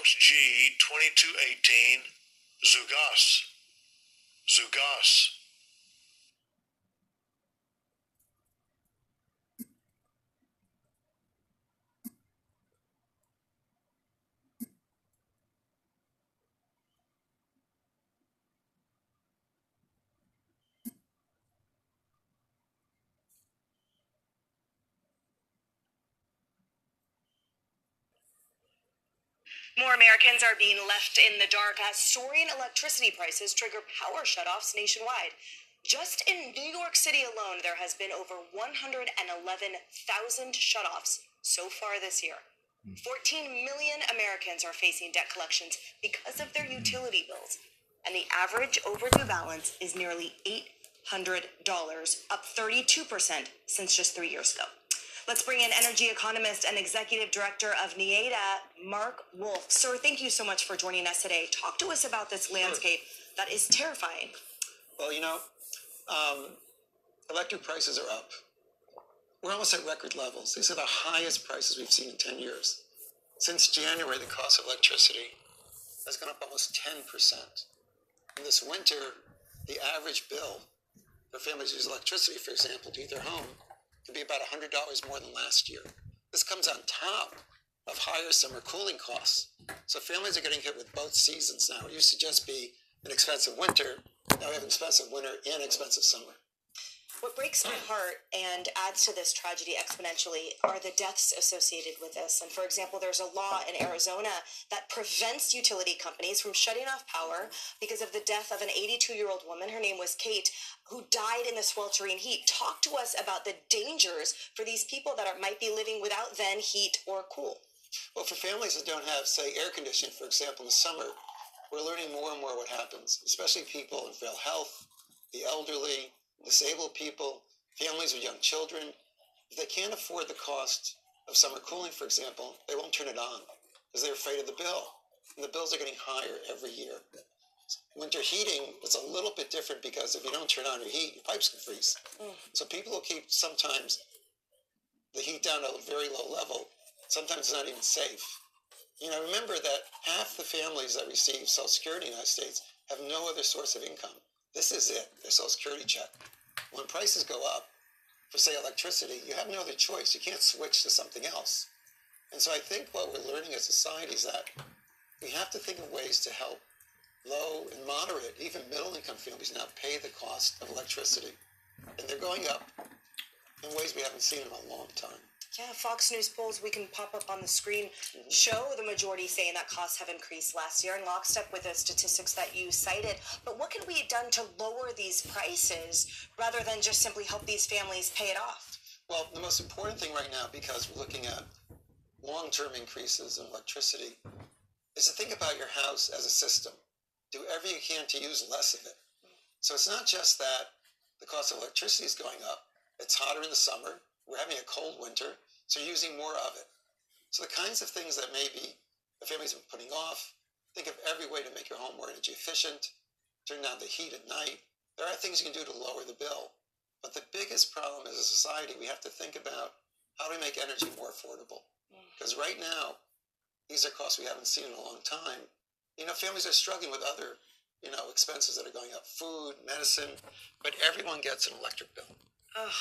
Phillips G 2218 Zugas. Zugas. More Americans are being left in the dark as soaring electricity prices trigger power shutoffs nationwide. Just in New York City alone, there has been over 111,000 shutoffs so far this year. 14 million Americans are facing debt collections because of their utility bills, and the average overdue balance is nearly $800, up 32% since just 3 years ago. Let's bring in energy economist and executive director of NEADA, Mark Wolf. Sir, thank you so much for joining us today. Talk to us about this landscape that is terrifying. Well, electric prices are up. We're almost at record levels. These are the highest prices we've seen in 10 years. Since January, the cost of electricity has gone up almost 10%. And this winter, the average bill for families who use electricity, for example, to heat their home, could be about $100 more than last year. This comes on top of higher summer cooling costs. So families are getting hit with both seasons now. It used to just be an expensive winter. Now we have an expensive winter and expensive summer. What breaks my heart and adds to this tragedy exponentially are the deaths associated with this. And for example, there's a law in Arizona that prevents utility companies from shutting off power because of the death of an 82-year-old woman. Her name was Kate, who died in the sweltering heat. Talk to us about the dangers for these people that might be living without then heat or cool. Well, for families that don't have, say, air conditioning, for example, in the summer, we're learning more and more what happens, especially people in frail health, the elderly, disabled people, families with young children. If they can't afford the cost of summer cooling, for example, they won't turn it on because they're afraid of the bill. And the bills are getting higher every year. Winter heating is a little bit different because if you don't turn on your heat, your pipes can freeze. So people will keep sometimes the heat down to a very low level. Sometimes it's not even safe. Remember that half the families that receive Social Security in the United States have no other source of income. This is it, their Social Security check. When prices go up for, say, electricity, you have no other choice. You can't switch to something else. And so I think what we're learning as a society is that we have to think of ways to help low and moderate, even middle-income families now pay the cost of electricity. And they're going up in ways we haven't seen in a long time. Yeah, Fox News polls we can pop up on the screen show the majority saying that costs have increased last year in lockstep with the statistics that you cited. But what can be done to lower these prices rather than just simply help these families pay it off? Well, the most important thing right now, because we're looking at long-term increases in electricity, is to think about your house as a system. Do whatever you can to use less of it. So it's not just that the cost of electricity is going up. It's hotter in the summer. We're having a cold winter, so you're using more of it. So the kinds of things that maybe the families have been putting off, think of every way to make your home more energy efficient, turn down the heat at night. There are things you can do to lower the bill. But the biggest problem as a society, we have to think about how do we make energy more affordable? Because right now, these are costs we haven't seen in a long time. Families are struggling with other, expenses that are going up, food, medicine, but everyone gets an electric bill. Oh,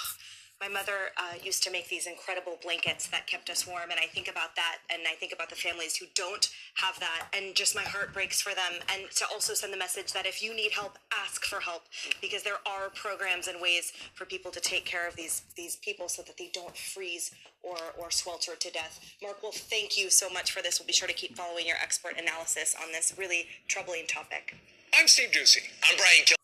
my mother used to make these incredible blankets that kept us warm, and I think about that, and I think about the families who don't have that, and just my heart breaks for them. And to also send the message that if you need help, ask for help, because there are programs and ways for people to take care of these people so that they don't freeze or swelter to death. Mark Wolf, thank you so much for this. We'll be sure to keep following your expert analysis on this really troubling topic. I'm Steve Ducey. I'm Brian Kiley.